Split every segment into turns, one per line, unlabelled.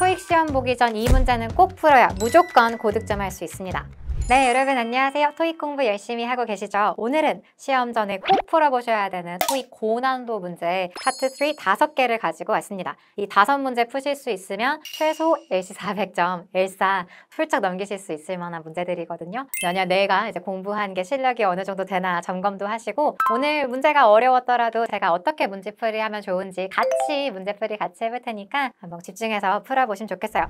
토익 시험 보기 전 이 문제는 꼭 풀어야 무조건 고득점할 수 있습니다. 네, 여러분 안녕하세요. 토익 공부 열심히 하고 계시죠? 오늘은 시험 전에 꼭 풀어보셔야 되는 토익 고난도 문제 파트 3 5개를 가지고 왔습니다. 이 5문제 푸실 수 있으면 최소 일시 400점, 일사 훌쩍 넘기실 수 있을 만한 문제들이거든요. 만약 내가 이제 공부한 게 실력이 어느 정도 되나 점검도 하시고 오늘 문제가 어려웠더라도 제가 어떻게 문제풀이 하면 좋은지 문제풀이 같이 해볼 테니까 한번 집중해서 풀어보시면 좋겠어요.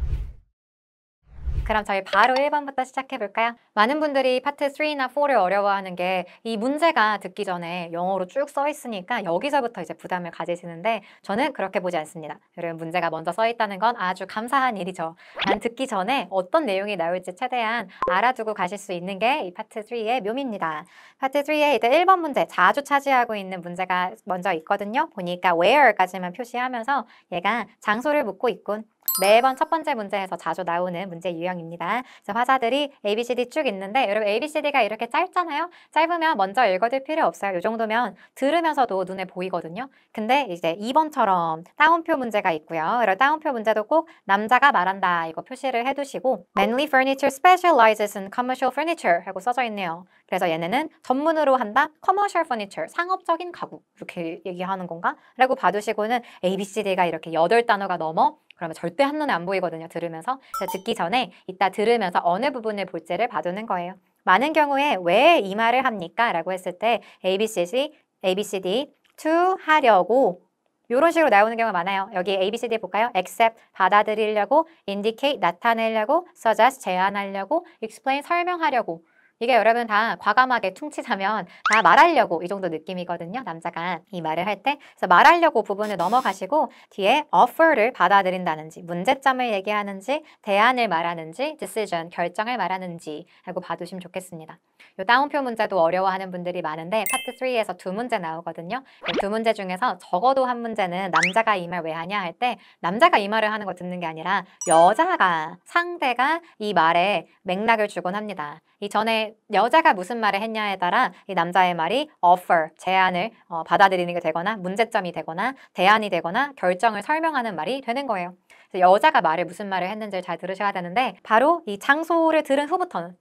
그럼 저희 바로 1번부터 시작해볼까요? 많은 분들이 파트 3나 4를 어려워하는 게 이 문제가 듣기 전에 영어로 쭉 써 있으니까 여기서부터 이제 부담을 가지시는데 저는 그렇게 보지 않습니다. 여러분 문제가 먼저 써 있다는 건 아주 감사한 일이죠. 난 듣기 전에 어떤 내용이 나올지 최대한 알아두고 가실 수 있는 게 이 파트 3의 묘미입니다. 파트 3의 이제 1번 문제, 자주 차지하고 있는 문제가 먼저 있거든요. 보니까 where까지만 표시하면서 얘가 장소를 묻고 있군. 매번 첫 번째 문제에서 자주 나오는 문제 유형입니다. 그래서 화자들이 ABCD 쭉 있는데 여러분 ABCD가 이렇게 짧잖아요. 짧으면 먼저 읽어둘 필요 없어요. 이 정도면 들으면서도 눈에 보이거든요. 근데 이제 2번처럼 따옴표 문제가 있고요. 이런 따옴표 문제도 꼭 남자가 말한다 이거 표시를 해두시고 Manly Furniture specializes in commercial furniture 하고 써져 있네요. 그래서 얘네는 전문으로 한다 commercial furniture 상업적인 가구 이렇게 얘기하는 건가? 라고 봐두시고는 ABCD가 이렇게 8단어가 넘어 그러면 절대 한눈에 안 보이거든요. 들으면서. 듣기 전에 이따 들으면서 어느 부분을 볼지를 봐두는 거예요. 많은 경우에 왜 이 말을 합니까? 라고 했을 때 ABCD to 하려고 이런 식으로 나오는 경우가 많아요. 여기 ABCD 볼까요? accept 받아들이려고, indicate 나타내려고, suggest 제안하려고, explain 설명하려고. 이게 여러분 다 과감하게 퉁치자면 다 말하려고 이 정도 느낌이거든요. 남자가 이 말을 할 때. 그래서 말하려고 부분을 넘어가시고 뒤에 offer를 받아들인다는지 문제점을 얘기하는지 대안을 말하는지 decision 결정을 말하는지 하고 봐두시면 좋겠습니다. 이 따옴표 문제도 어려워하는 분들이 많은데 파트 3에서 2문제 나오거든요. 이 2문제 중에서 적어도 한 문제는 남자가 이 말 왜 하냐 할 때 남자가 이 말을 하는 거 듣는 게 아니라 여자가 상대가 이 말에 맥락을 주곤 합니다. 이 전에 여자가 무슨 말을 했냐에 따라 이 남자의 말이 offer, 제안을 받아들이는 게 되거나 문제점이 되거나 대안이 되거나 결정을 설명하는 말이 되는 거예요. 그래서 여자가 무슨 말을 했는지를 잘 들으셔야 되는데 바로 이 장소를 들은 후부터는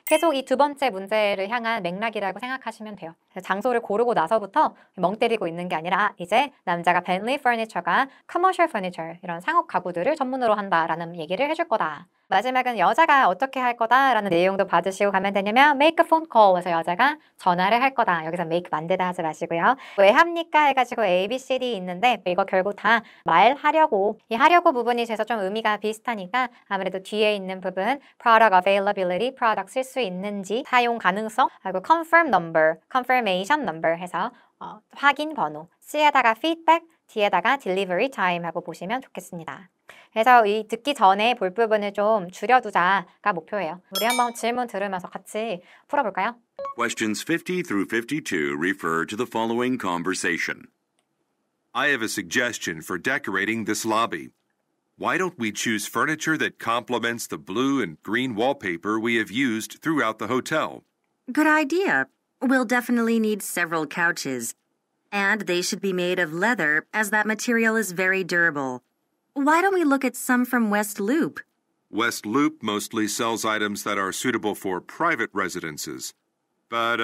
계속 이 2번째 문제를 향한 맥락이라고 생각하시면 돼요. 장소를 고르고 나서부터 멍 때리고 있는 게 아니라 이제 남자가 Bentley Furniture가 Commercial Furniture 이런 상업 가구들을 전문으로 한다라는 얘기를 해줄 거다. 마지막은 여자가 어떻게 할 거다라는 내용도 받으시고 가면 되냐면 make a phone call 해서 여자가 전화를 할 거다. 여기서 make 만들다 하지 마시고요. 왜 합니까? 해가지고 A, B, C, D 있는데 이거 결국 다 말하려고 이 하려고 부분이 돼서 좀 의미가 비슷하니까 아무래도 뒤에 있는 부분 product availability, product 쓸 수 있는지 사용 가능성 하고 confirm number, confirmation number 해서 확인 번호 C에다가 feedback, D에다가 delivery time 하고 보시면 좋겠습니다. 그래서 이 듣기 전에 볼 부분을 좀 줄여두자가 목표예요. 우리 한번 질문 들으면서 같이 풀어볼까요?
Questions 50 through 52 refer to the following conversation. I have a suggestion for decorating this lobby. Why don't we choose furniture that complements the blue and green wallpaper we have used throughout the hotel?
Good idea. We'll definitely need several couches. And they should be made of leather, as that material is very durable. Why don't we look at some from West Loop?
West Loop mostly sells items that are suitable for private residences. But,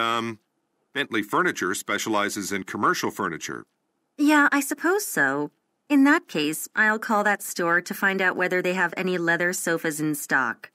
Bentley Furniture specializes in commercial furniture.
Yeah, I suppose so. In that case, I'll call that store to find out whether they have any leather sofas in stock.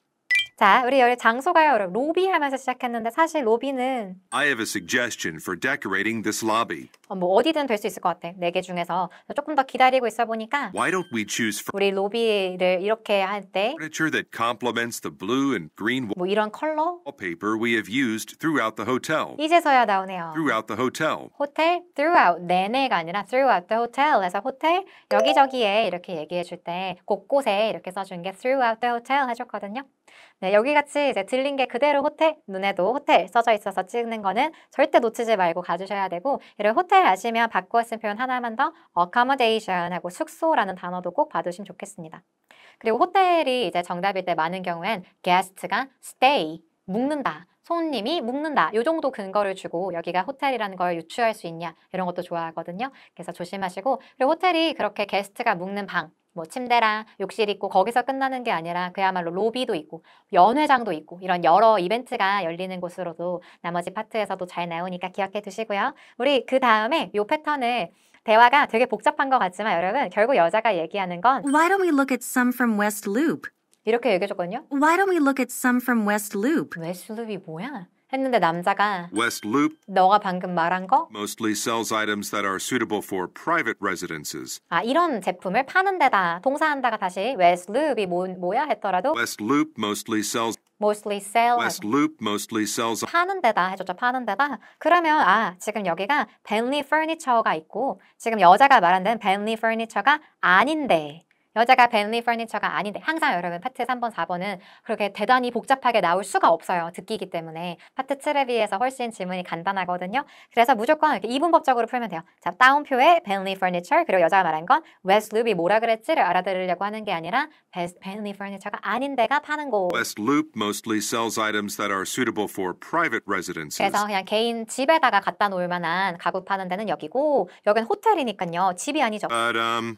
자, 우리 여기 장소가요. 로비 하면서 시작했는데 사실 로비는
I have a suggestion for decorating this lobby.
뭐 어디든 될 수 있을 것 같아. 4개 중에서 조금 더 기다리고 있어 보니까
Why don't we choose
우리 로비를 이렇게 할 때
furniture that complements the blue and green
뭐 이런 컬러?
wallpaper we have used throughout the hotel?
이제서야 나오네요.
Throughout the hotel.
호텔 throughout 내내가 아니라 throughout the hotel 해서 호텔 여기저기에 이렇게 얘기해 줄 때 곳곳에 이렇게 써준 게 throughout the hotel 해줬거든요. 네, 여기 같이 이제 들린 게 그대로 호텔, 눈에도 호텔 써져 있어서 찍는 거는 절대 놓치지 말고 가주셔야 되고 이런 호텔 아시면 바꾸어 쓴 표현 하나만 더 accommodation 하고 숙소라는 단어도 꼭 봐두시면 좋겠습니다. 그리고 호텔이 이제 정답일 때 많은 경우엔 guest가 stay, 묵는다, 손님이 묵는다. 이 정도 근거를 주고 여기가 호텔이라는 걸 유추할 수 있냐 이런 것도 좋아하거든요. 그래서 조심하시고 그리고 호텔이 그렇게 게스트가 묵는 방 뭐 침대랑 욕실 있고 거기서 끝나는 게 아니라 그야말로 로비도 있고 연회장도 있고 이런 여러 이벤트가 열리는 곳으로도 나머지 파트에서도 잘 나오니까 기억해 두시고요. 우리 그 다음에 이 패턴을 대화가 되게 복잡한 것 같지만 여러분 결국 여자가 얘기하는 건
Why don't we look at some from West Loop?
이렇게 얘기해줬거든요.
Why don't we look at some from West Loop?
웨스트룹이 뭐야? 했는데 남자가
West Loop
너가 방금 말한 거?
mostly sells items that are suitable for private residences.
아 이런 제품을 파는 데다 동사한다가 다시 웨스트룹이 뭐야 했더라도
West Loop mostly sells
mostly sell
West Loop mostly sells
파는 데다 해줬죠. 파는 데다. 그러면 지금 여기가 벤리 퍼니처가 있고 지금 여자가 말한 데는 벤리 퍼니처가 아닌데 여자가 벤리 퍼니처가 아닌데 항상 여러분 파트 3번, 4번은 그렇게 대단히 복잡하게 나올 수가 없어요. 듣기기 때문에 파트 7에 비해서 훨씬 지문이 간단하거든요. 그래서 무조건 이렇게 이분법적으로 풀면 돼요. 자, 다운표에 벤리 퍼니처 그리고 여자가 말한 건 웨스트룹이 뭐라 그랬지를 알아들으려고 하는 게 아니라 벤리 퍼니처가 아닌 데가 파는 곳.
West Loop mostly sells items that are suitable for private residences.
그래서 그냥 개인 집에다가 갖다 놓을 만한 가구 파는 데는 여기고 여긴 호텔이니까요. 집이 아니죠.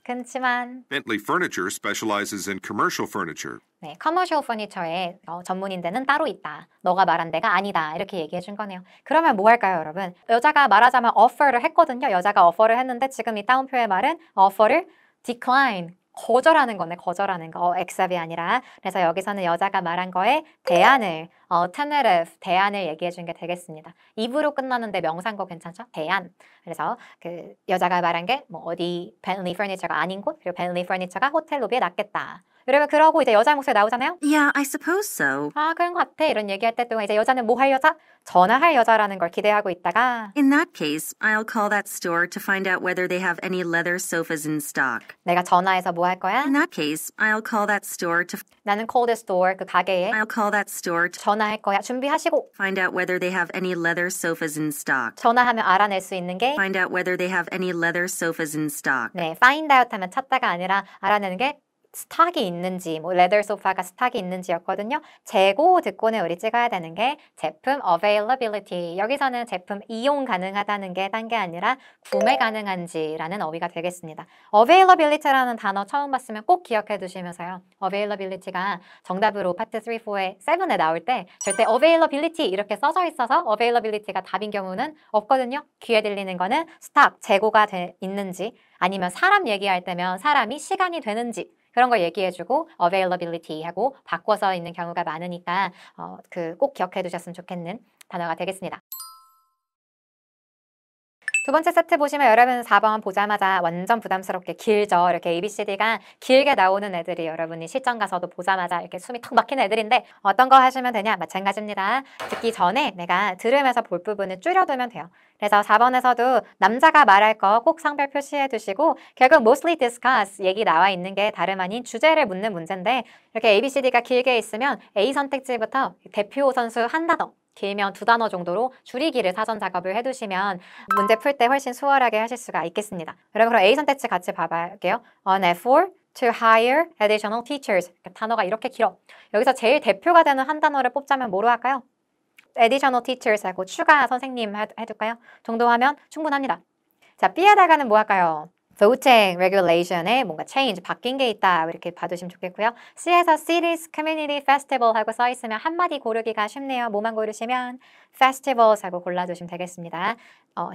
그렇지만
Bentley Furniture specializes in commercial furniture.
네, 커머셜 퍼니처의 전문인 데는 따로 있다. 너가 말한 데가 아니다. 이렇게 얘기해 준 거네요. 그러면 뭐 할까요, 여러분? 여자가 말하자면 offer를 했거든요. 여자가 offer를 했는데 지금 이 다운표의 말은 offer를 decline. 거절하는 거네, 거절하는 거. accept이 아니라. 그래서 여기서는 여자가 말한 거에 대안을, alternative, 대안을 얘기해 준 게 되겠습니다. 입으로 끝나는데 명사인 거 괜찮죠? 대안. 그래서 그 여자가 말한 게 뭐 어디 벤리 퍼니처가 아닌 곳, 그리고 벤리 퍼니처가 호텔 로비에 놨겠다. 여러분 그러고 이제 여자 목소리 나오잖아요?
Yeah, I suppose so.
아, 그런 것 같아. 이런 얘기할 때 동안 이제 여자는 뭐 할 여자? 전화할 여자라는 걸 기대하고 있다가
In that case, I'll call that store to find out whether they have any leather sofas in stock.
내가 전화해서 뭐 할 거야?
In that case, I'll call that store to
나는 call the store, 그 가게에
I'll call that store to
전화할 거야. 준비하시고
find out whether they have any leather sofas in stock.
전화하면 알아낼 수 있는 게
Find out whether they have any leather sofas in stock.
네, find out 하면 찾다가 아니라 알아내는 게 스탁이 있는지, 뭐 레더 소파가 스탁이 있는지였거든요. 재고 듣고는 우리 찍어야 되는 게 제품 availability. 여기서는 제품 이용 가능하다는 게 딴 게 아니라 구매 가능한지라는 어휘가 되겠습니다. availability라는 단어 처음 봤으면 꼭 기억해 두시면서요. availability가 정답으로 파트 3, 4에 7에 나올 때 절대 availability 이렇게 써져 있어서 availability가 답인 경우는 없거든요. 귀에 들리는 거는 스탁, 재고가 있는지 아니면 사람 얘기할 때면 사람이 시간이 되는지 그런 걸 얘기해주고 availability 하고 바꿔서 있는 경우가 많으니까 꼭 기억해 두셨으면 좋겠는 단어가 되겠습니다. 두 번째 세트 보시면 여러분 4번 보자마자 완전 부담스럽게 길죠. 이렇게 ABCD가 길게 나오는 애들이 여러분이 실전 가서도 보자마자 이렇게 숨이 턱 막히는 애들인데 어떤 거 하시면 되냐? 마찬가지입니다. 듣기 전에 내가 들으면서 볼 부분을 줄여두면 돼요. 그래서 4번에서도 남자가 말할 거 꼭 상별 표시해 두시고 결국 mostly discuss 얘기 나와 있는 게 다름 아닌 주제를 묻는 문제인데 이렇게 ABCD가 길게 있으면 A 선택지부터 대표 선수 한 단어 길면 2단어 정도로 줄이기를 사전 작업을 해두시면 문제 풀 때 훨씬 수월하게 하실 수가 있겠습니다. 여러분 그럼 A 선택지 같이 봐볼게요. On effort to hire additional teachers. 단어가 이렇게 길어. 여기서 제일 대표가 되는 한 단어를 뽑자면 뭐로 할까요? additional teachers 하고 추가 선생님 해둘까요? 정도 하면 충분합니다. 자, B에다가는 뭐 할까요? voting regulation에 뭔가 change, 바뀐 게 있다 이렇게 봐두시면 좋겠고요. C에서 cities community festival 하고 써있으면 한마디 고르기가 쉽네요. 뭐만 고르시면 festivals 하고 골라두시면 되겠습니다.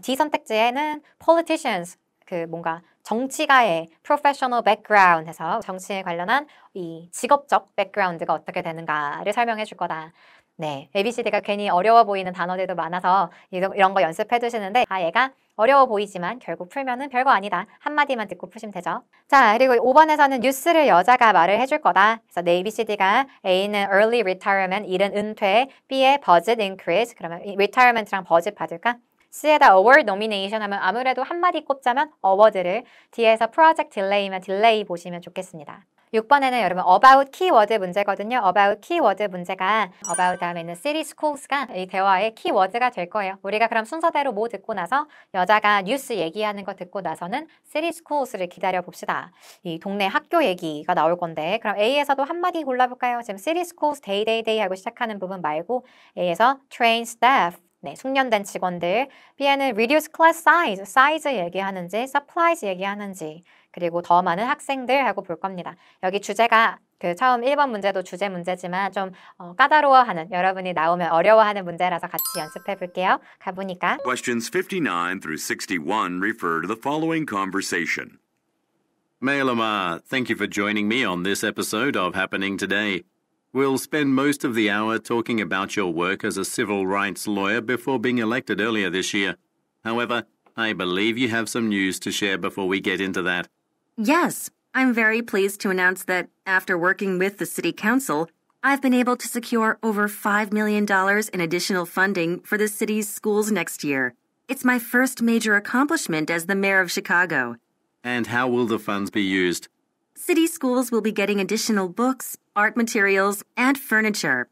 D 선택지에는 politicians, 그 뭔가 정치가의 professional background 해서 정치에 관련한 이 직업적 background가 어떻게 되는가를 설명해 줄 거다. 네, ABCD가 괜히 어려워 보이는 단어들도 많아서 이런 거 연습해 두시는데 얘가 어려워 보이지만 결국 풀면은 별거 아니다. 한마디만 듣고 푸시면 되죠. 자, 그리고 5번에서는 뉴스를 여자가 말을 해줄 거다. 그래서 내 ABCD가 A는 early retirement, 이른 은퇴, B의 budget increase, 그러면 retirement랑 budget 받을까? C에다 award nomination 하면 아무래도 한마디 꼽자면 award를, 뒤에서 project delay면 delay 보시면 좋겠습니다. 6번에는 여러분 about 키워드 문제거든요. about 키워드 문제가 about 다음에 있는 city schools,가 이 대화의 키워드가 될 거예요. 우리가 그럼 순서대로 뭐 듣고 나서 여자가 뉴스 얘기하는 거 듣고 나서는 city schools,를 기다려 봅시다. 이 동네 학교 얘기가 나올 건데 그럼 A에서도 한마디 골라볼까요? 지금 city schools day 하고 시작하는 부분 말고 A에서 train staff, 네, 숙련된 직원들. B에는 reduce class size 얘기하는지 supplies 얘기하는지 그리고 더 많은 학생들 하고 볼 겁니다. 여기 주제가 그 처음 1번 문제도 주제 문제지만 좀 까다로워하는, 여러분이 나오면 어려워하는 문제라서 같이 연습해 볼게요. 가보니까
Questions 59 through 61 refer to the following conversation.
Mailama, thank you for joining me on this episode of Happening Today. We'll spend most of the hour talking about your work as a civil rights lawyer before being elected earlier this year. However, I believe you have some news to share before we get into that.
Yes, I'm very pleased to announce that after working with the City Council, I've been able to secure over $5 million in additional funding for the city's schools next year. It's my first major accomplishment as the mayor of Chicago.
And how will the funds be used?
City schools will be getting additional books, art materials, and furniture.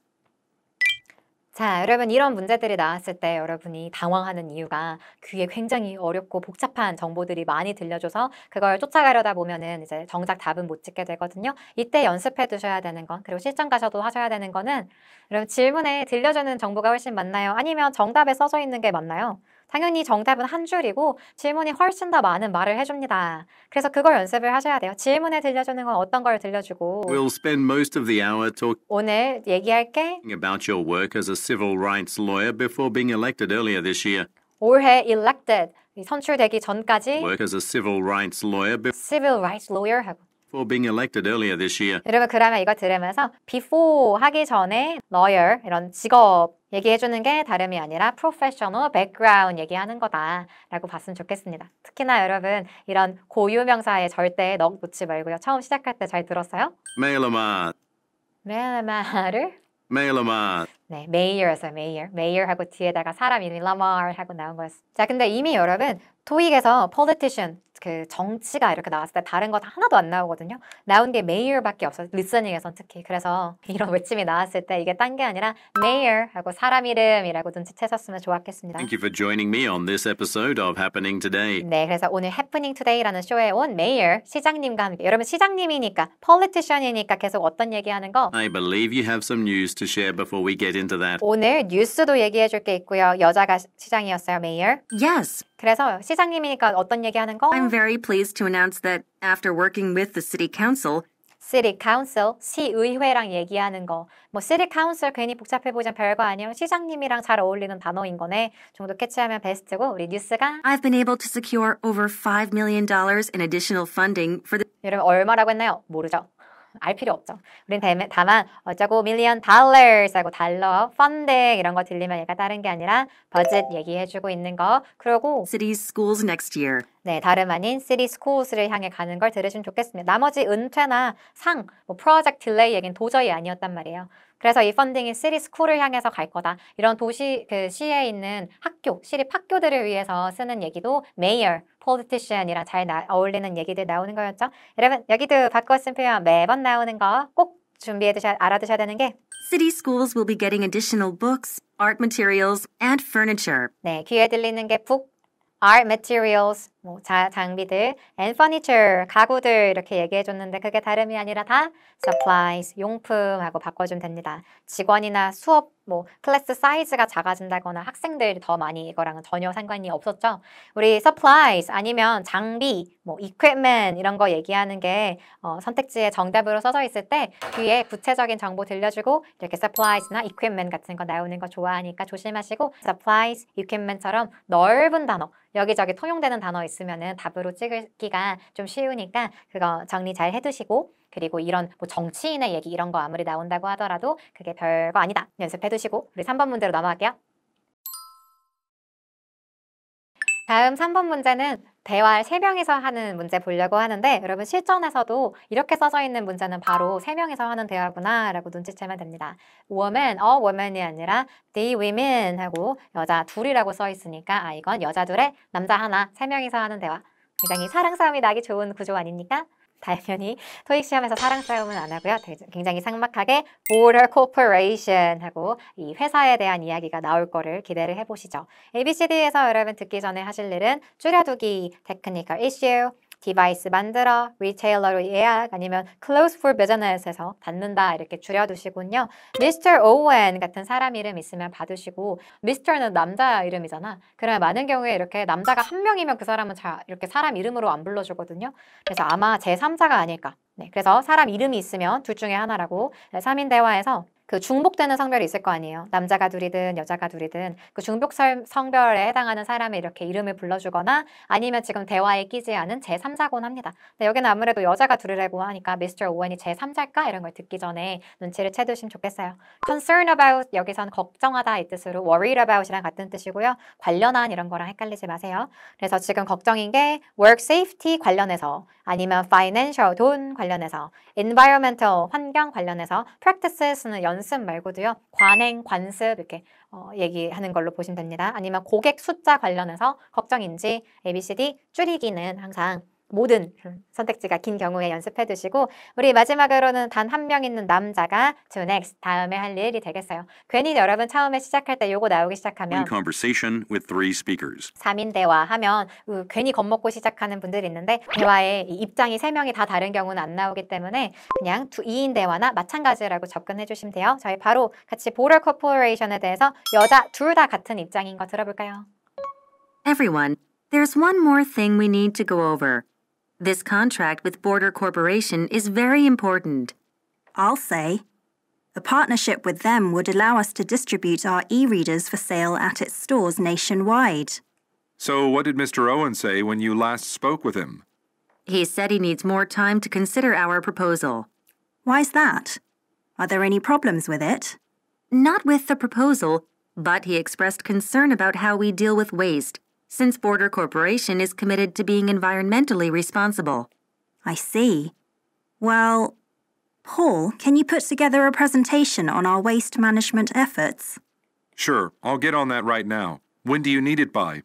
자, 여러분 이런 문제들이 나왔을 때 여러분이 당황하는 이유가 귀에 굉장히 어렵고 복잡한 정보들이 많이 들려줘서 그걸 쫓아가려다 보면은 이제 정작 답은 못 짓게 되거든요. 이때 연습해 두셔야 되는 건, 그리고 실전 가셔도 하셔야 되는 거는 여러분 질문에 들려주는 정보가 훨씬 맞나요? 아니면 정답에 써져 있는 게 맞나요? 당연히 정답은 한 줄이고 질문이 훨씬 더 많은 말을 해줍니다. 그래서 그걸 연습을 하셔야 돼요. 질문에 들려주는 건 어떤 걸 들려주고
We'll spend most of the hour talking
오늘 얘기할게
about your work as a civil rights lawyer before being elected earlier this year.
올해 elected, 선출되기 전까지
Work as a civil rights lawyer
civil rights lawyer 하고
before being elected earlier this year.
여러분 그러면 이거 들으면서 before 하기 전에 lawyer 이런 직업 얘기해주는 게 다름이 아니라 professional background 얘기하는 거다라고 봤으면 좋겠습니다. 특히나 여러분 이런 고유명사에 절대 놓지 말고요. 처음 시작할 때 잘 들었어요?
Mailama,
메라마를
Mailama.
네, mayor였어요. mayor 하고 뒤에다가 사람 이름이 Lamar 하고 나온 거였어요. 자, 근데 이미 여러분 토익에서 politician 그 정치가 이렇게 나왔을 때 다른 거 하나도 안 나오거든요. 나온 게 mayor밖에 없어요. 리스닝에선 특히. 그래서 이런 외침이 나왔을 때 이게 딴 게 아니라 mayor 하고 사람 이름이라고 눈치채셨으면 좋았겠습니다.
Thank you for joining me on this episode of Happening Today.
네, 그래서 오늘 Happening Today라는 쇼에 온 mayor, 시장님과 함께, 여러분 시장님이니까 politician이니까 계속 어떤 얘기하는 거
I believe you have some news to share before we get into that.
오늘 뉴스도 얘기해 줄 게 있고요. 여자가 시장이었어요, mayor.
Yes,
그래서 시장님이니까 어떤 얘기하는 거?
I'm very pleased to announce that after working with the City Council,
City Council, 시의회랑 얘기하는 거. 뭐 City Council 괜히 복잡해 보이면 별거 아니에요. 시장님이랑 잘 어울리는 단어인 거네. 정도 캐치하면 베스트고 우리 뉴스가
I've been able to secure over $5 million in additional funding for the
여러분 얼마라고 했나요? 모르죠. 알 필요 없죠. 우린 다만 어쩌고 million dollars 하고 달러, funding 이런 거 들리면 얘가 다른 게 아니라 버짓 얘기해주고 있는 거. 그리고
city's schools next year.
네, 다름 아닌 city schools,를 향해 가는 걸 들으시면 좋겠습니다. 나머지 은퇴나 상, 뭐 project delay 얘기는 도저히 아니었단 말이에요. 그래서 이 펀딩이 city school을 향해서 갈 거다. 이런 도시 그 시에 있는 학교, 시립 학교들을 위해서 쓰는 얘기도 mayor, politician이랑 잘 어울리는 얘기들 나오는 거였죠. 여러분 여기도 바꿔 쓴 표현 매번 나오는 거 꼭 알아두셔야 되는 게
City schools will be getting additional books, art materials, and furniture.
네, 귀에 들리는 게 book, art materials, 뭐 장비들, and furniture, 가구들 이렇게 얘기해줬는데 그게 다름이 아니라 다 supplies, 용품하고 바꿔주면 됩니다. 직원이나 수업, 뭐 클래스 사이즈가 작아진다거나 학생들이 더 많이 이거랑은 전혀 상관이 없었죠. 우리 supplies 아니면 장비, 뭐 equipment 이런 거 얘기하는 게 선택지에 정답으로 써져 있을 때 뒤에 구체적인 정보 들려주고 이렇게 supplies나 equipment 같은 거 나오는 거 좋아하니까 조심하시고 supplies, equipment처럼 넓은 단어, 여기저기 통용되는 단어 있으면은 답으로 찍기가 좀 쉬우니까 그거 정리 잘 해두시고 그리고 이런 뭐 정치인의 얘기 이런 거 아무리 나온다고 하더라도 그게 별거 아니다. 연습해두시고 우리 3번 문제로 넘어갈게요. 다음 3번 문제는 대화를 3명이서 하는 문제 보려고 하는데 여러분 실전에서도 이렇게 써져 있는 문제는 바로 3명이서 하는 대화구나 라고 눈치채면 됩니다. woman, a woman이 아니라 the women 하고 여자 둘이라고 써 있으니까 이건 여자 둘에 남자 하나 3명이서 하는 대화. 굉장히 사랑 싸움이 나기 좋은 구조 아닙니까? 당연히 토익 시험에서 사랑 싸움은 안 하고요. 굉장히 삭막하게 border corporation 하고 이 회사에 대한 이야기가 나올 거를 기대를 해보시죠. ABCD에서 여러분 듣기 전에 하실 일은 줄여두기, technical issue, 디바이스 만들어, 리테일러로 예약, 아니면 close for business에서 받는다 이렇게 줄여두시군요. Mr. Owen 같은 사람 이름 있으면 받으시고 Mr는 남자 이름이잖아. 그러면 많은 경우에 이렇게 남자가 한 명이면 그 사람은 잘 이렇게 사람 이름으로 안 불러주거든요. 그래서 아마 제3자가 아닐까. 네, 그래서 사람 이름이 있으면 둘 중에 하나라고 3인 대화에서 그 중복되는 성별이 있을 거 아니에요. 남자가 둘이든 여자가 둘이든 그 중복 성별에 해당하는 사람의 이렇게 이름을 불러주거나 아니면 지금 대화에 끼지 않은 제3자곤 합니다. 근데 여기는 아무래도 여자가 둘이라고 하니까 Mr. Owen이 제3자일까? 이런 걸 듣기 전에 눈치를 채두시면 좋겠어요. concern about 여기선 걱정하다 이 뜻으로 worried about이랑 같은 뜻이고요. 관련한 이런 거랑 헷갈리지 마세요. 그래서 지금 걱정인 게 work safety 관련해서 아니면 financial 돈 관련해서 environmental 환경 관련해서 practices는 연습 말고도요. 관행, 관습 이렇게 얘기하는 걸로 보시면 됩니다. 아니면 고객 숫자 관련해서 걱정인지 ABCD 줄이기는 항상 모든 선택지가 긴 경우에 연습해 두시고 우리 마지막으로는 단 한 명 있는 남자가 to next 다음에 할 일이 되겠어요. 괜히 여러분 처음에 시작할 때 요거 나오기 시작하면
In conversation with 3 speakers.
3인 대화 하면 괜히 겁먹고 시작하는 분들이 있는데 대화에 이 입장이 3명이 다 다른 경우는 안 나오기 때문에 그냥 2인 대화나 마찬가지라고 접근해 주시면 돼요. 저희 바로 같이 보럴 코퍼레이션에 대해서 여자 둘 다 같은 입장인 거 들어볼까요?
Everyone, there's one more thing we need to go over. This contract with Border Corporation is very important.
I'll say. A partnership with them would allow us to distribute our e-readers for sale at its stores nationwide.
So what did Mr. Owen say when you last spoke with him?
He said he needs more time to consider our proposal.
Why's that? Are there any problems with it?
Not with the proposal, but he expressed concern about how we deal with waste, since Border Corporation is committed to being environmentally responsible.
I see. Well, Paul, can you put together a presentation on our waste management efforts?
Sure, I'll get on that right now. When do you need it by?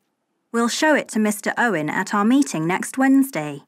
We'll show it to Mr. Owen at our meeting next Wednesday.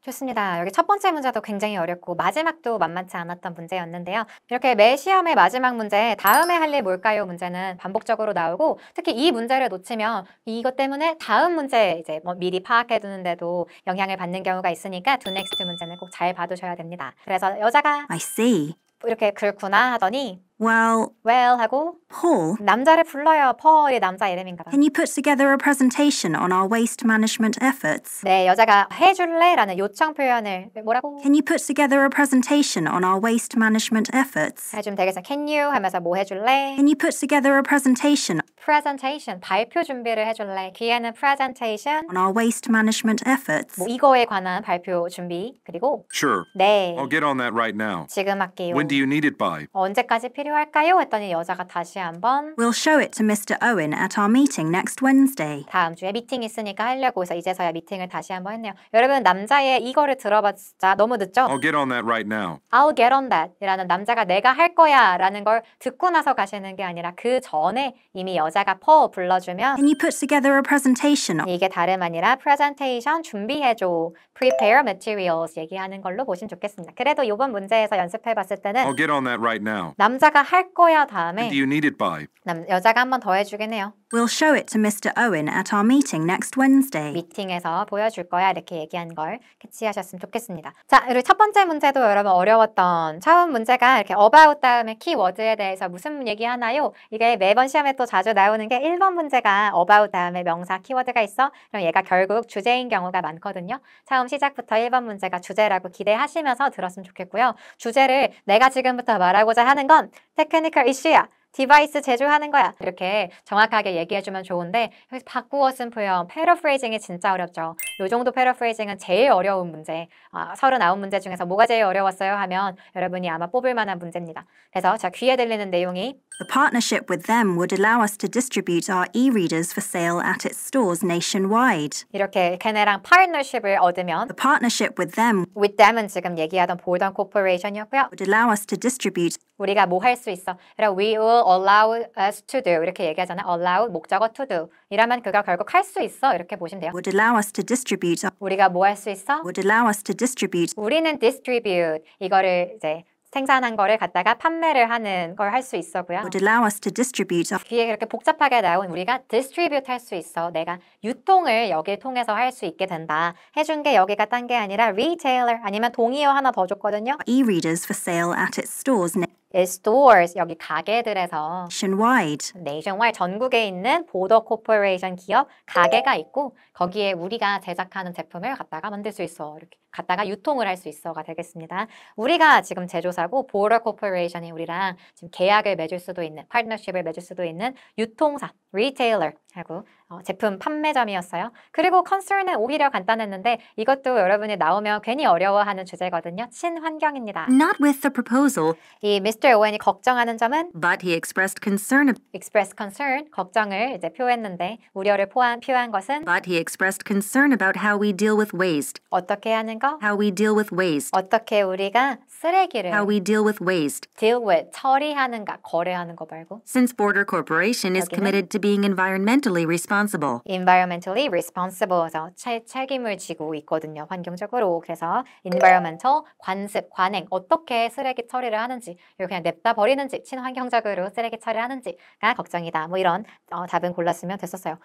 좋습니다. 여기 첫 번째 문제도 굉장히 어렵고 마지막도 만만치 않았던 문제였는데요. 이렇게 매 시험의 마지막 문제 다음에 할 일 뭘까요? 문제는 반복적으로 나오고 특히 이 문제를 놓치면 이것 때문에 다음 문제 이제 미리 파악해 두는데도 영향을 받는 경우가 있으니까 do next 문제는 꼭 잘 봐두셔야 됩니다. 그래서 여자가
I see.
이렇게 그렇구나 하더니
Well,
하고
Paul,
남자를 불러요. 펄이 남자 이름인가 봐.
can you put together a presentation on our waste management efforts?
네, 여자가 해줄래? 라는 요청 표현을 뭐라고?
Can you put together a presentation on our waste management efforts?
해주면 되겠어요. Can you? 하면서 뭐 해줄래?
Can you put together a presentation
presentation, 발표 준비를 해줄래? 기회는 presentation,
on our waste management efforts?
뭐 이거에 관한 발표 준비. 그리고
Sure,
네,
I'll get on that right now.
지금 할게요.
When do you need it by?
언제까지 필요할까요? 했더니 여자가 다시 한번
We'll show it to Mr. Owen at our meeting next Wednesday.
다음 주에 미팅 있으니까 하려고 해서 이제서야 미팅을 다시 한번 했네요. 여러분 남자의 이거를 들어봤자 너무 늦죠?
I'll get on that right now.
I'll get on that 이라는 남자가 내가 할 거야 라는 걸 듣고 나서 가시는 게 아니라 그 전에 이미 여자가 Paul 불러주면
Can you put together a presentation
이게 다름 아니라 presentation 준비해줘, prepare materials 얘기하는 걸로 보시면 좋겠습니다. 그래도 이번 문제에서 연습해 봤을 때는
I'll get on that right now.
남자가 할 거야
When
다음에
do you need it by?
여자가 한 번 더 해주긴 해요.
We'll show it to Mr. Owen at our meeting next Wednesday.
미팅에서 보여줄 거야 이렇게 얘기한 걸 캐치하셨으면 좋겠습니다. 자, 그리고 첫 번째 문제도 여러분 어려웠던 처음 문제가 이렇게 about 다음에 키워드에 대해서 무슨 얘기하나요? 이게 매번 시험에 또 자주 나오는 게 1번 문제가 about 다음에 명사 키워드가 있어. 그럼 얘가 결국 주제인 경우가 많거든요. 처음 시작부터 1번 문제가 주제라고 기대하시면서 들었으면 좋겠고요. 주제를 내가 지금부터 말하고자 하는 건 테크니컬 이슈야. 디바이스 제조하는 거야. 이렇게 정확하게 얘기해주면 좋은데 여기서 바꾸어 쓴 표현, 패러프레이징이 진짜 어렵죠. 요 정도 패러프레이징은 제일 어려운 문제. 39문제 중에서 뭐가 제일 어려웠어요 하면 여러분이 아마 뽑을 만한 문제입니다. 그래서 자, 귀에 들리는 내용이
The partnership with them would allow us to distribute our e-readers for sale at its stores nationwide.
이렇게 걔네랑 파트너십을 얻으면
The partnership with them
with them은 지금 얘기하던 볼던 코퍼레이션이었고요.
would allow us to distribute
우리가 뭐 할 수 있어. 그럼 we will allow us to do 이렇게 얘기하잖아. allow 목적어 to do. 이러면 그가 결국 할 수 있어. 이렇게 보시면 돼요.
would allow us to distribute
우리가 뭐 할 수 있어?
would allow us to distribute
우리는 distribute 이거를 이제 생산한 거를 갖다가 판매를 하는 걸 할 수 있어고요.
would allow us to distribute
뒤에 이렇게 복잡하게 나온 우리가 distribute 할 수 있어. 내가 유통을 여기를 통해서 할 수 있게 된다. 해준 게 여기가 딴 게 아니라 retailer 아니면 동의어 하나 더 줬거든요.
e-readers for sale at its stores
stores 여기 가게들에서
nationwide.
nationwide 전국에 있는 보더 코퍼레이션 기업 가게가 있고 거기에 우리가 제작하는 제품을 갖다가 만들 수 있어. 이렇게 갖다가 유통을 할 수 있어가 되겠습니다. 우리가 지금 제조사고 보더 코퍼레이션이 우리랑 지금 계약을 맺을 수도 있는 파트너십을 맺을 수도 있는 유통사 retailer 하고 제품 판매점이었어요. 그리고 concern은 오히려 간단했는데 이것도 여러분이 나오면 괜히 어려워하는 주제거든요. 친환경입니다.
Not with the proposal,
이 Mr. Owen이 걱정하는 점은
but he expressed concern.
express concern, 걱정을 이제 표했는데 우려를 표한 것은
But he expressed concern about how we deal with waste.
어떻게 하는 거?
How we deal with waste.
어떻게 우리가 쓰레기를
How we deal with waste.
deal with, 처리하는가, 거래하는 거 말고
Since Border Corporation is
여기는
committed to being environmentally responsible.
environmentally responsible에서 책임을 지고 있거든요. 환경적으로. 그래서 environmental, 관습, 관행, 어떻게 쓰레기 처리를 하는지 이걸 그냥 냅다 버리는지 친환경적으로 쓰레기 처리하는지가 걱정이다. 뭐 이런 답은 골랐으면 됐었어요.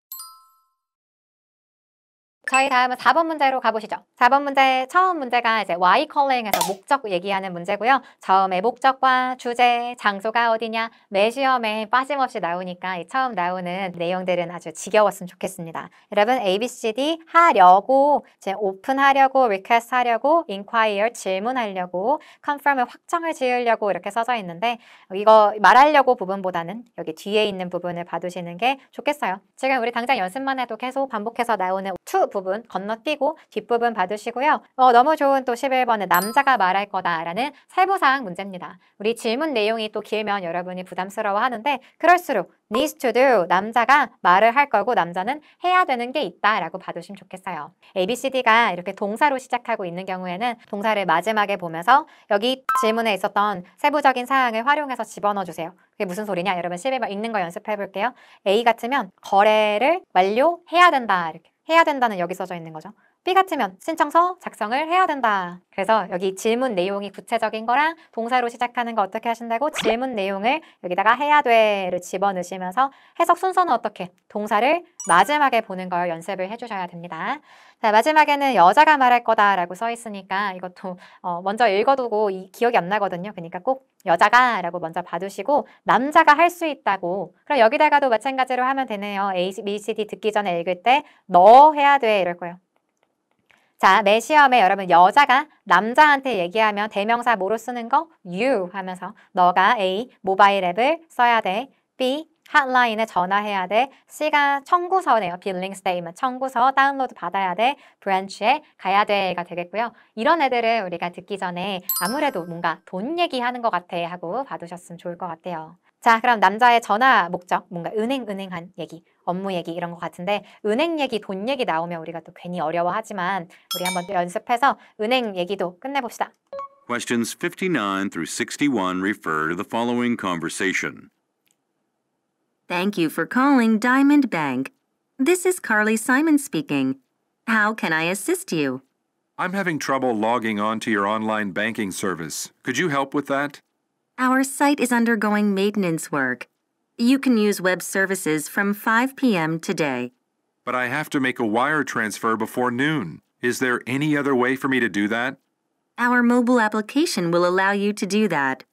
저희 다음은 4번 문제로 가보시죠. 4번 문제 처음 문제가 이제 why calling에서 목적 얘기하는 문제고요. 처음에 목적과 주제, 장소가 어디냐 매 시험에 빠짐없이 나오니까 이 처음 나오는 내용들은 아주 지겨웠으면 좋겠습니다. 여러분 ABCD 하려고, 이제 오픈하려고, request 하려고, inquire 질문하려고, confirm을 확정을 지으려고 이렇게 써져 있는데 이거 말하려고 부분보다는 여기 뒤에 있는 부분을 봐두시는 게 좋겠어요. 지금 우리 당장 연습만 해도 계속 반복해서 나오는 to 부분 건너뛰고 뒷부분 봐두시고요. 너무 좋은 또 11번은 남자가 말할 거다라는 세부사항 문제입니다. 우리 질문 내용이 또 길면 여러분이 부담스러워 하는데 그럴수록 needs to do, 남자가 말을 할 거고 남자는 해야 되는 게 있다라고 봐두시면 좋겠어요. ABCD가 이렇게 동사로 시작하고 있는 경우에는 동사를 마지막에 보면서 여기 질문에 있었던 세부적인 사항을 활용해서 집어넣어 주세요. 그게 무슨 소리냐? 여러분 11번 읽는 거 연습해 볼게요. A 같으면 거래를 완료해야 된다. 이렇게 해야 된다는 여기 써져 있는 거죠. B 같으면 신청서 작성을 해야 된다. 그래서 여기 질문 내용이 구체적인 거랑 동사로 시작하는 거 어떻게 하신다고? 질문 내용을 여기다가 해야 돼를 집어넣으시면서 해석 순서는 어떻게? 동사를 마지막에 보는 걸 연습을 해주셔야 됩니다. 자, 마지막에는 여자가 말할 거다라고 써 있으니까 이것도 먼저 읽어두고 기억이 안 나거든요. 그러니까 꼭 여자가 라고 먼저 봐두시고 남자가 할 수 있다고. 그럼 여기다가도 마찬가지로 하면 되네요. A, B, C, D 듣기 전에 읽을 때 너 해야 돼 이럴 거예요. 자, 매 시험에 여러분 여자가 남자한테 얘기하면 대명사 뭐로 쓰는 거? you 하면서 너가 A, 모바일 앱을 써야 돼. B, 핫라인에 전화해야 돼. C가 청구서네요. 빌링 스테이트먼트. 청구서 다운로드 받아야 돼. 브랜치에 가야 돼가 되겠고요. 이런 애들을 우리가 듣기 전에 아무래도 뭔가 돈 얘기하는 것 같아 하고 봐두셨으면 좋을 것 같아요. 자, 그럼 남자의 전화 목적, 뭔가 은행한 얘기, 업무 얘기 이런 것 같은데 은행 얘기, 돈 얘기 나오면 우리가 또 괜히 어려워하지만 우리 한번 연습해서 은행 얘기도 끝내봅시다.
Questions 59 through 61 refer to the following conversation.
Thank you for calling Diamond Bank. This is Carly Simon speaking. How can I assist you?
I'm having trouble logging on to your online banking service. Could you help with that?
Our site is undergoing maintenance work. You can use web services from 5 p.m. today.
But I have to make a wire transfer before noon. Is there any other way for me to do that?
Our mobile application will allow you to do that.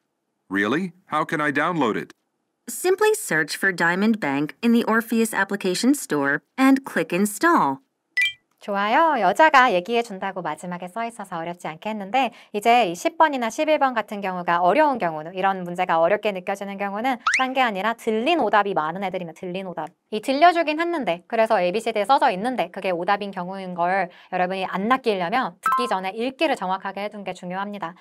Really? How can I download it?
Simply search for Diamond Bank in the Orpheus application store and click Install.
좋아요. 여자가 얘기해 준다고 마지막에 써 있어서 어렵지 않겠는데 이제 10번이나 11번 같은 경우가 어려운 경우는 이런 문제가 어렵게 느껴지는 경우는 딴 게 아니라 들린 오답이 많은 애들이면 들린 오답. 이 들려주긴 했는데 그래서 ABCD에 써져 있는데 그게 오답인 경우인 걸 여러분이 안 낚이려면 듣기 전에 읽기를 정확하게 해둔 게 중요합니다.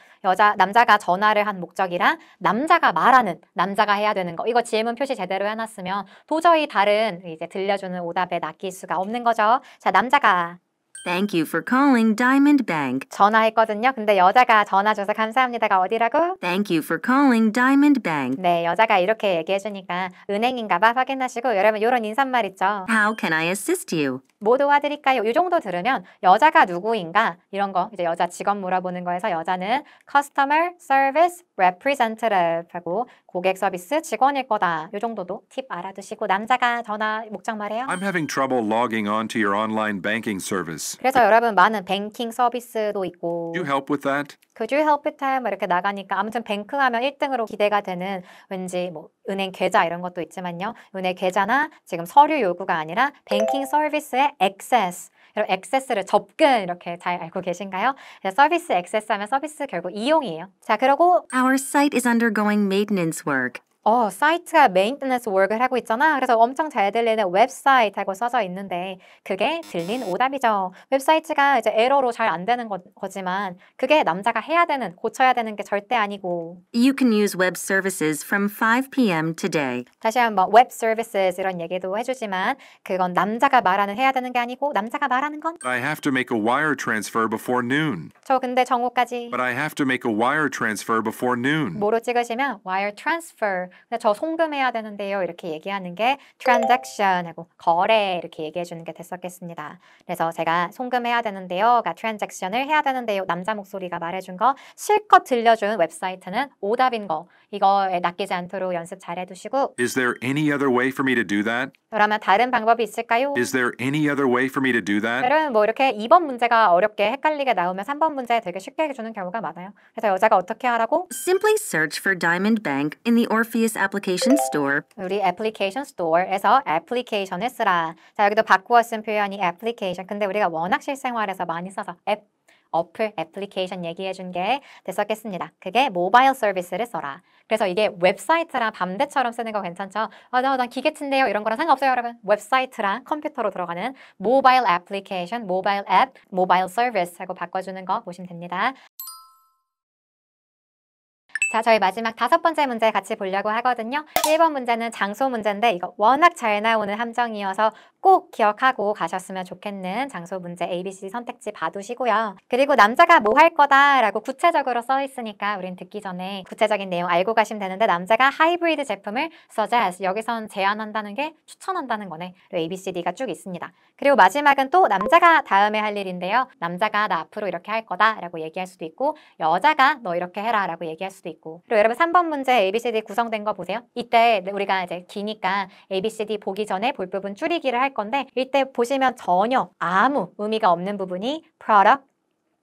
남자가 전화를 한 목적이랑 남자가 말하는, 남자가 해야 되는 거 이거 지문 표시 제대로 해놨으면 도저히 다른 이제 들려주는 오답에 낚일 수가 없는 거죠. 자, 남자가
Thank you for calling Diamond Bank.
전화했거든요. 근데 여자가 전화 줘서 감사합니다가 어디라고?
Thank you for calling Diamond Bank.
네, 여자가 이렇게 얘기해주니까 은행인가 봐 확인하시고 여러분 이런 인사말 있죠.
How can I assist you?
뭐 도와드릴까요? 이 정도 들으면 여자가 누구인가 이런 거 이제 여자 직업 물어보는 거에서 여자는 Customer Service Representative 하고 고객 서비스 직원일 거다. 이 정도도 팁 알아두시고 남자가 전화 목적 말해요.
I'm having trouble logging on to your online banking service.
그래서 여러분 많은 뱅킹 서비스도 있고
Could you help with that?
Could you help it? 뭐 이렇게 나가니까 아무튼 뱅크 하면 1등으로 기대가 되는 왠지 뭐 은행 계좌 이런 것도 있지만요. 은행 계좌나 지금 서류 요구가 아니라 뱅킹 서비스의 액세스. 여러분 액세스를 접근 이렇게 잘 알고 계신가요? 서비스 액세스 하면 서비스 결국 이용이에요. 자, 그리고
Our site is undergoing maintenance work.
사이트가 메인테넌스 워크를 하고 있잖아. 그래서 엄청 잘 들리는 웹사이트하고 써져 있는데 그게 들린 오답이죠. 웹사이트가 이제 에러로 잘 안 되는 거지만 그게 남자가 해야 되는, 고쳐야 되는 게 절대 아니고.
You can use web services from 5 p.m. today.
다시 한번 웹 서비스 이런 얘기도 해주지만 그건 남자가 말하는 해야 되는 게 아니고 남자가 말하는 건
I have to make a wire transfer before noon.
저 근데 정오까지
But I have to make a wire transfer before noon.
뭐로 찍으시면 wire transfer. 근데 저 송금해야 되는데요. 이렇게 얘기하는 게 transaction하고 거래 이렇게 얘기해 주는 게 됐었겠습니다. 그래서 제가 송금해야 되는데요가 transaction을 해야 되는데요. 남자 목소리가 말해준 거 실컷 들려준 웹사이트는 오답인 거. 이거에 낚이지 않도록 연습 잘 해두시고
Is there any other way for me to do that?
그러면 다른 방법이 있을까요?
Is there any other way for me to do that?
여러분 뭐 이렇게 2번 문제가 어렵게 헷갈리게 나오면 3번 문제 되게 쉽게 해주는 경우가 많아요. 그래서 여자가 어떻게 하라고?
Simply search for Diamond Bank in the Orpheus application store.
우리 애플리케이션 스토어에서 애플리케이션을 쓰라. 자, 여기도 바꾸어 쓴 표현이 애플리케이션. 근데 우리가 워낙 실생활에서 많이 써서 어플, 애플리케이션 얘기해 준 게 됐었겠습니다. 그게 모바일 서비스를 써라. 그래서 이게 웹사이트랑 밤대처럼 쓰는 거 괜찮죠? 난 기계친데요. 이런 거랑 상관없어요, 여러분. 웹사이트랑 컴퓨터로 들어가는 모바일 애플리케이션, 모바일 앱, 모바일 서비스 하고 바꿔주는 거 보시면 됩니다. 자, 저희 마지막 5번째 문제 같이 보려고 하거든요. 1번 문제는 장소 문제인데 이거 워낙 잘 나오는 함정이어서 꼭 기억하고 가셨으면 좋겠는 장소 문제 ABC 선택지 봐두시고요. 그리고 남자가 뭐 할 거다라고 구체적으로 써 있으니까 우린 듣기 전에 구체적인 내용 알고 가시면 되는데 남자가 하이브리드 제품을 suggest, 여기선 제안한다는 게 추천한다는 거네. ABCD가 쭉 있습니다. 그리고 마지막은 또 남자가 다음에 할 일인데요. 남자가 나 앞으로 이렇게 할 거다라고 얘기할 수도 있고 여자가 너 이렇게 해라라고 얘기할 수도 있고. 그리고 여러분 3번 문제 ABCD 구성된 거 보세요. 이때 우리가 이제 기니까 ABCD 보기 전에 볼 부분 줄이기를 할 건데 이때 보시면 전혀 아무 의미가 없는 부분이 product,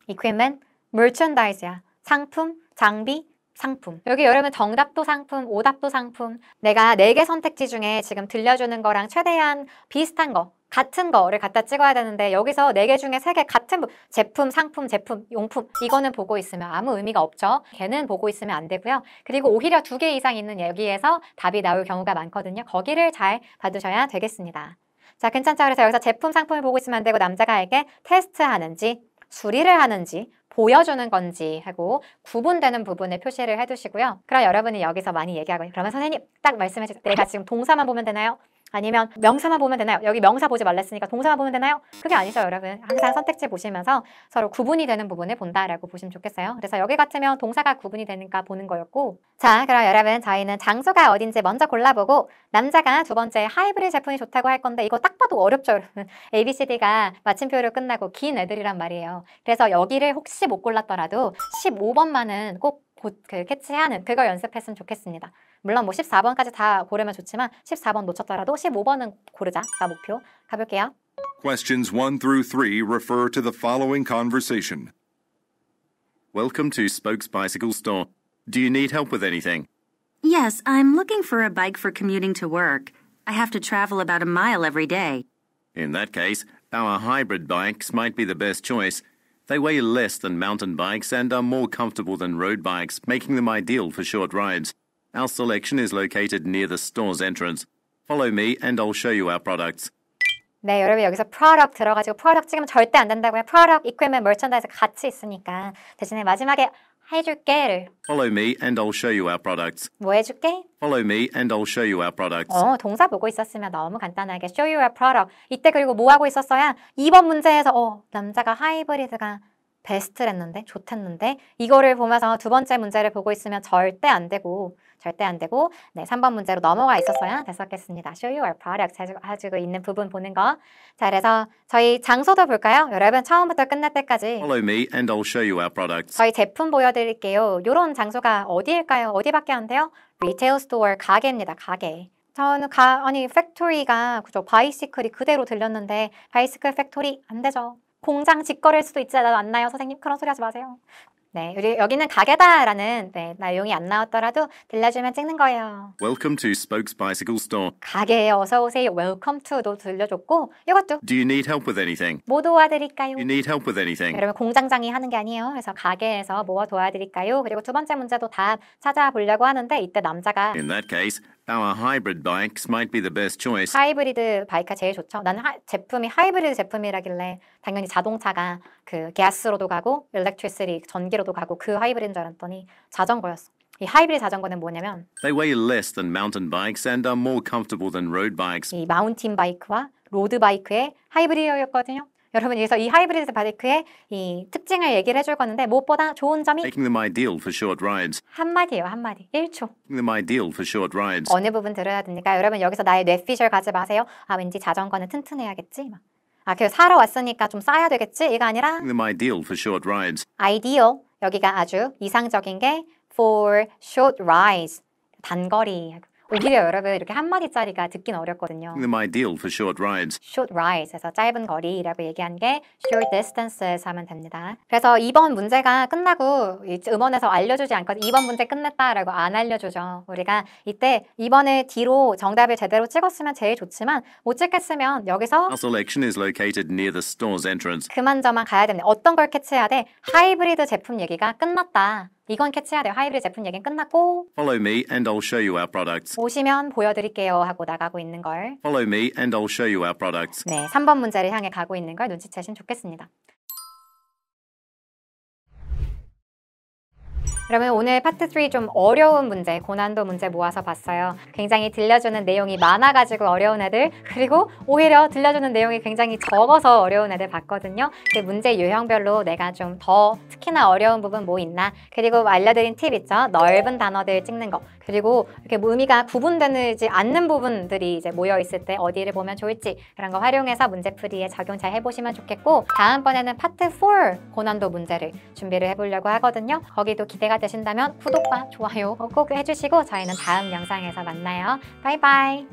equipment, merchandise야. 상품, 장비, 상품. 여기 여러분 정답도 상품, 오답도 상품. 내가 4개 선택지 중에 지금 들려주는 거랑 최대한 비슷한 거, 같은 거를 갖다 찍어야 되는데 여기서 4개 중에 3개 같은 제품, 상품, 제품, 용품 이거는 보고 있으면 아무 의미가 없죠. 걔는 보고 있으면 안 되고요. 그리고 오히려 2개 이상 있는 여기에서 답이 나올 경우가 많거든요. 거기를 잘 봐두셔야 되겠습니다. 자, 괜찮죠? 그래서 여기서 제품, 상품을 보고 있으면 안 되고 남자가 알게 테스트하는지 수리를 하는지 보여주는 건지 하고 구분되는 부분을 표시를 해두시고요. 그럼 여러분이 여기서 많이 얘기하고 그러면 선생님 딱 말씀해 주세요. 내가 지금 동사만 보면 되나요? 아니면 명사만 보면 되나요? 여기 명사 보지 말랬으니까 동사만 보면 되나요? 그게 아니죠, 여러분. 항상 선택지 보시면서 서로 구분이 되는 부분을 본다라고 보시면 좋겠어요. 그래서 여기 같으면 동사가 구분이 되니까 보는 거였고 자, 그럼 여러분 저희는 장소가 어딘지 먼저 골라보고 남자가 2번째 하이브리드 제품이 좋다고 할 건데 이거 딱 봐도 어렵죠, 여러분. ABCD가 마침표로 끝나고 긴 애들이란 말이에요. 그래서 여기를 혹시 못 골랐더라도 15번만은 꼭 캐치하는 그걸 연습했으면 좋겠습니다. 물론 뭐 14번까지 다 고르면 좋지만 14번 놓쳤더라도 15번은 고르자가 목표. 가볼게요.
Questions 1 through 3 refer to the following conversation.
Welcome to Spokes Bicycle Store. Do you need help with anything?
Yes, I'm looking for a bike for commuting to work. I have to travel about a mile every day.
In that case, our hybrid bikes might be the best choice. They weigh less than mountain bikes and are more comfortable than road bikes, making them ideal for short rides. Our selection is located near the store's entrance. Follow me and I'll show you our products.
네, 여러분 여기서 product 들어가지고 product 찍으면 절대 안 된다고요. product, equipment, merchandise 같이 있으니까 대신에 마지막에 해줄게를
Follow me and I'll show you our products.
뭐 해줄게?
Follow me and I'll show you our products.
동사 보고 있었으면 너무 간단하게 show you a product. 이때 그리고 뭐 하고 있었어야 2번 문제에서 남자가 하이브리드가 베스트랬는데 좋댔는데 이거를 보면서 두 번째 문제를 보고 있으면 절대 안 되고 네, 3번 문제로 넘어가 있었어야 됐었겠습니다. show you a product 해주고 있는 부분 보는 거. 자, 그래서 저희 장소도 볼까요? 여러분 처음부터 끝날 때까지
Follow me and I'll show you our products.
저희 제품 보여드릴게요. 이런 장소가 어디일까요? 어디밖에 안 돼요? 리테일 스토어 가게입니다. 가게. 저는 팩토리가 그죠? 바이시클이 그대로 들렸는데 바이시클 팩토리 안 되죠. 공장 직거래일 수도 있지 않나요? 선생님 그런 소리 하지 마세요. 네, 여기는 가게다라는 내용이 안 나왔더라도 들려주면 찍는 거예요.
Welcome to Spokes Bicycle Store.
가게에 어서 오세요. Welcome to도 들려줬고 이것도
Do you need help with anything?
뭐 도와드릴까요?
You need help with anything?
여러분 공장장이 하는 게 아니에요. 그래서 가게에서 뭐 도와드릴까요? 그리고 두 번째 문제도 답 찾아보려고 하는데 이때 남자가
In that case, our hybrid bikes might be the best choice.
하이브리드 바이크가 제일 좋죠. 나는 제품이 하이브리드 제품이라길래 당연히 자동차가 그 가스로도 가고 일렉트리시티 전기로도 가고 그 하이브리드인 줄 알았더니 자전거였어. 이 하이브리드 자전거는 뭐냐면
They weigh less than mountain bikes and are more comfortable than road bikes.
이 마운틴 바이크와 로드 바이크의 하이브리드였거든요. 여러분 여기서 이 하이브리드 바이크의 이 특징을 얘기를 해줄 건데 무엇보다 좋은 점이
Making them ideal for short rides.
한마디예요. 한마디. 1초.
Making them ideal for short rides.
어느 부분 들어야 됩니까? 여러분 여기서 나의 뇌피셜 가지 마세요. 왠지 자전거는 튼튼해야겠지. 그 사러 왔으니까 좀 싸야 되겠지? 이거 아니라
Making them ideal for short rides.
ideal. 여기가 아주 이상적인 게 for short rides. 단거리. 오히려 여러분 이렇게 한마디짜리가 듣긴 어렵거든요.
Making them ideal for short rides.
short rides에서 짧은 거리라고 얘기한 게 short distances 하면 됩니다. 그래서 2번 문제가 끝나고 음원에서 알려주지 않거든요. 2번 문제 끝냈다라고 안 알려주죠. 우리가 이때 2번을 뒤로 정답을 제대로 찍었으면 제일 좋지만 못 찍겠으면 여기서
Our selection is located near the store's entrance.
그만저만 가야 됩니다. 어떤 걸 캐치해야 돼? 하이브리드 제품 얘기가 끝났다. 이건 캐치해야 돼요. 하이브리드 제품 얘기는 끝났고
Follow me and I'll show you our products.
오시면 보여드릴게요 하고 나가고 있는 걸.
Follow me and I'll show you our products.
네, 3번 문제를 향해 가고 있는 걸 눈치채시면 좋겠습니다. 여러분 오늘 파트 3 좀 어려운 문제, 고난도 문제 모아서 봤어요. 굉장히 들려주는 내용이 많아가지고 어려운 애들, 그리고 오히려 들려주는 내용이 굉장히 적어서 어려운 애들 봤거든요. 그 문제 유형별로 내가 좀 더 특히나 어려운 부분 뭐 있나, 그리고 알려드린 팁 있죠? 넓은 단어들 찍는 거, 그리고 이렇게 의미가 구분되지 않는 부분들이 이제 모여있을 때 어디를 보면 좋을지 그런 거 활용해서 문제풀이에 적용 잘 해보시면 좋겠고, 다음번에는 파트 4 고난도 문제를 준비를 해보려고 하거든요. 거기도 기대가 되신다면 구독과 좋아요 꼭 해주시고 저희는 다음 영상에서 만나요. 바이바이.